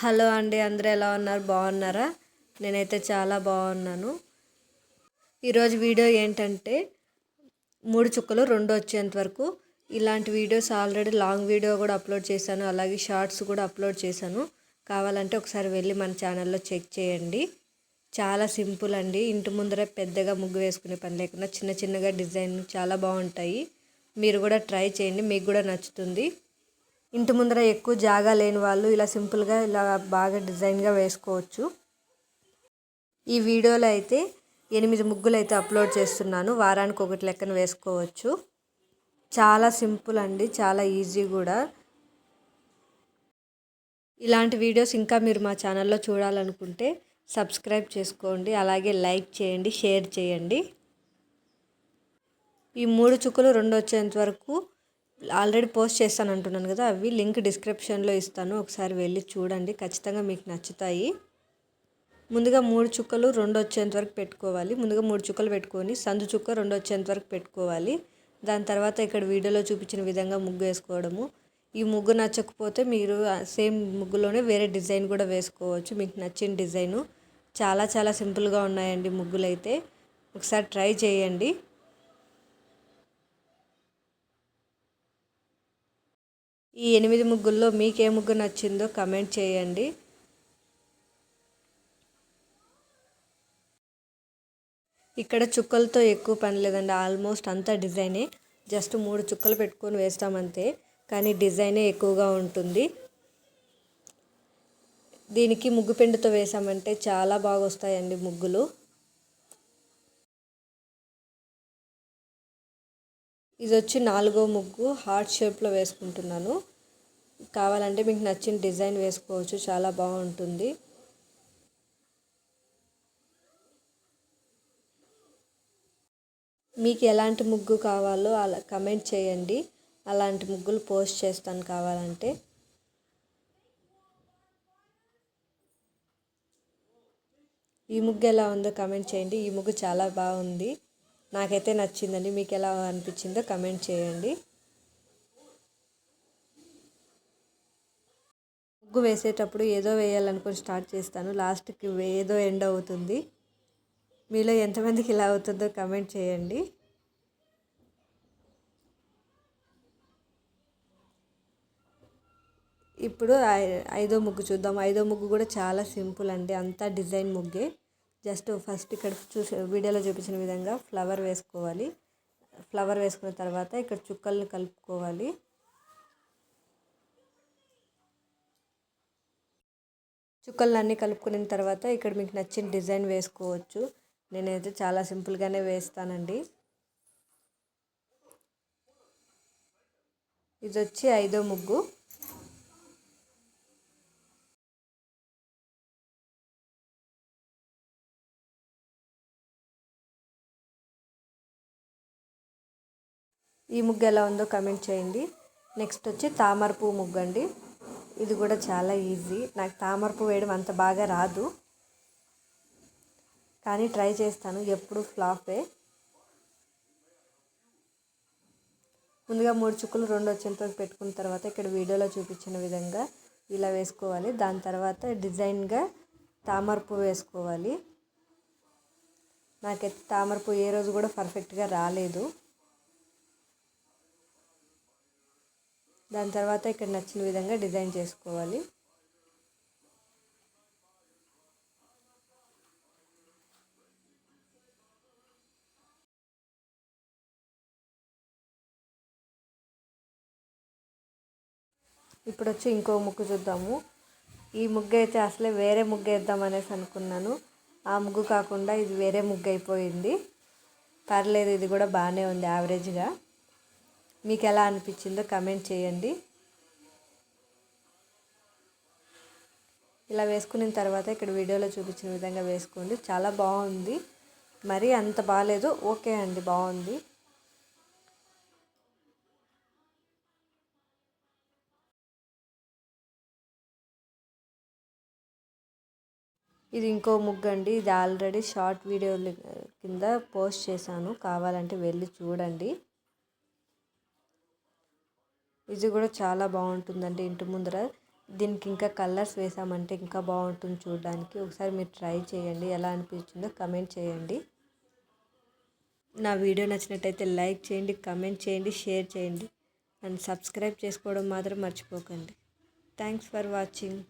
Hello అండి, అందరూ ఎలా ఉన్నారు? బాగున్నారా? నేనైతే చాలా బాగున్నాను. ఈరోజు వీడియో ఏంటంటే 3 చుక్కలు 2 వచ్చేంత వరకు. ఇలాంటి వీడియోస్ ఆల్రెడీ లాంగ్ వీడియో కూడా అప్లోడ్ చేశాను, అలాగే షార్ట్స్ కూడా అప్లోడ్ చేశాను. కావాలంటే ఒకసారి వెళ్ళి మన ఛానల్లో చెక్ చేయండి. చాలా సింపుల్ అండి. ఇంటి ముందర పెద్దగా ముగ్గు వేసుకునే పని లేకుండా చిన్న చిన్నగా డిజైన్ చాలా బాగుంటాయి. మీరు కూడా ట్రై చేయండి, మీకు కూడా నచ్చుతుంది. ఇంటి ముందర ఎక్కువ జాగా లేని వాళ్ళు ఇలా సింపుల్గా ఇలా బాగా డిజైన్గా వేసుకోవచ్చు. ఈ వీడియోలో అయితే 8 ముగ్గులు అయితే అప్లోడ్ చేస్తున్నాను. వారానికి ఒకటి లెక్కన వేసుకోవచ్చు. చాలా సింపుల్ అండి, చాలా ఈజీ కూడా. ఇలాంటి వీడియోస్ ఇంకా మీరు మా ఛానల్లో చూడాలనుకుంటే సబ్స్క్రైబ్ చేసుకోండి, అలాగే లైక్ చేయండి, షేర్ చేయండి. ఈ 3 చుక్కలు 2 వచ్చేంత వరకు ఆల్రెడీ పోస్ట్ చేస్తాను అంటున్నాను కదా, అవి లింక్ డిస్క్రిప్షన్లో ఇస్తాను, ఒకసారి వెళ్ళి చూడండి, ఖచ్చితంగా మీకు నచ్చుతాయి. ముందుగా 3 చుక్కలు 2 వచ్చేంత వరకు పెట్టుకోవాలి. ముందుగా 3 చుక్కలు పెట్టుకొని సందు చుక్క 2 వచ్చేంత వరకు పెట్టుకోవాలి. దాని తర్వాత ఇక్కడ వీడియోలో చూపించిన విధంగా ముగ్గు వేసుకోవడము. ఈ ముగ్గు నచ్చకపోతే మీరు సేమ్ ముగ్గులోనే వేరే డిజైన్ కూడా వేసుకోవచ్చు, మీకు నచ్చిన డిజైను. చాలా చాలా సింపుల్గా ఉన్నాయండి ముగ్గులు అయితే, ఒకసారి ట్రై చేయండి. ఈ 8 ముగ్గుల్లో మీకు ఏ ముగ్గు నచ్చిందో కమెంట్ చేయండి. ఇక్కడ చుక్కలతో ఎక్కువ పని లేదండి, ఆల్మోస్ట్ అంతా డిజైనే. జస్ట్ 3 చుక్కలు పెట్టుకొని వేస్తామంతే, కానీ డిజైనే ఎక్కువగా ఉంటుంది. దీనికి ముగ్గు పిండితో వేసామంటే చాలా బాగా వస్తాయండి ముగ్గులు. ఇది వచ్చి 4వ ముగ్గు, హార్ట్ షేప్లో వేసుకుంటున్నాను. కావాలంటే మీకు నచ్చిన డిజైన్ వేసుకోవచ్చు, చాలా బాగుంటుంది. మీకు ఎలాంటి ముగ్గు కావాలో అలా కమెంట్ చేయండి, అలాంటి ముగ్గులు పోస్ట్ చేస్తాను కావాలంటే. ఈ ముగ్గు ఎలా ఉందో కమెంట్ చేయండి. ఈ ముగ్గు చాలా బాగుంది, నాకైతే నచ్చిందండి. మీకు ఎలా అనిపించిందో కమెంట్ చేయండి. ముగ్గు వేసేటప్పుడు ఏదో వేయాలనుకొని స్టార్ట్ చేస్తాను, లాస్ట్కి ఏదో ఎండ్ అవుతుంది. మీలో ఎంతమందికి ఇలా అవుతుందో కమెంట్ చేయండి. ఇప్పుడు 5వ ముగ్గు చూద్దాం. 5వ ముగ్గు కూడా చాలా సింపుల్ అండి, అంతా డిజైన్ ముగ్గే. జస్ట్ ఫస్ట్ ఇక్కడ వీడియోలో చూపించిన విధంగా ఫ్లవర్ వేసుకోవాలి. ఫ్లవర్ వేసుకున్న తర్వాత ఇక్కడ చుక్కల్ని కలుపుకోవాలి. చుక్కలన్నీ కలుపుకున్న తర్వాత ఇక్కడ మీకు నచ్చిన డిజైన్ వేసుకోవచ్చు. నేనైతే చాలా సింపుల్గానే వేస్తానండి. ఇది వచ్చి 5వ ముగ్గు. ఈ ముగ్గు ఎలా ఉందో కమెంట్ చేయండి. నెక్స్ట్ వచ్చి తామర పువ్వు ముగ్గు అండి. ఇది కూడా చాలా ఈజీ. నాకు తామర పువ్వు వేయడం అంత బాగా రాదు, కానీ ట్రై చేస్తాను, ఎప్పుడు ఫ్లాపే. ముందుగా 3 చుక్కలు 2 వచ్చేంత వరకు పెట్టుకున్న తర్వాత ఇక్కడ వీడియోలో చూపించిన విధంగా ఇలా వేసుకోవాలి. దాని తర్వాత డిజైన్గా తామర పువ్వు వేసుకోవాలి. నాకైతే తామర పువ్వు ఏ రోజు కూడా పర్ఫెక్ట్గా రాలేదు. దాని తర్వాత ఇక్కడ నచ్చిన విధంగా డిజైన్ చేసుకోవాలి. ఇప్పుడు వచ్చి ఇంకో ముగ్గు చూద్దాము. ఈ ముగ్గు అయితే అసలే వేరే ముగ్గు వేద్దాం అనేసి అనుకున్నాను, ఆ ముగ్గు కాకుండా ఇది వేరే ముగ్గు అయిపోయింది. పర్లేదు, ఇది కూడా బాగానే ఉంది, యావరేజ్గా. మీకు ఎలా అనిపించిందో కమెంట్ చేయండి. ఇలా వేసుకున్న తర్వాత ఇక్కడ వీడియోలో చూపించిన విధంగా వేసుకోండి, చాలా బాగుంది. మరీ అంత బాగాలేదు, ఓకే అండి, బాగుంది. ఇది ఇంకో ముగ్గు అండి. ఇది ఆల్రెడీ షార్ట్ వీడియో కింద పోస్ట్ చేశాను, కావాలంటే వెళ్ళి చూడండి. ఇది కూడా చాలా బాగుంటుందండి ఇంటి ముందర. దీనికి ఇంకా కలర్స్ వేసామంటే ఇంకా బాగుంటుంది చూడడానికి. ఒకసారి మీరు ట్రై చేయండి, ఎలా అనిపించిందో కమెంట్ చేయండి. నా వీడియో నచ్చినట్టయితే లైక్ చేయండి, కమెంట్ చేయండి, షేర్ చేయండి అండ్ సబ్స్క్రైబ్ చేసుకోవడం మాత్రం మర్చిపోకండి. Thanks for watching.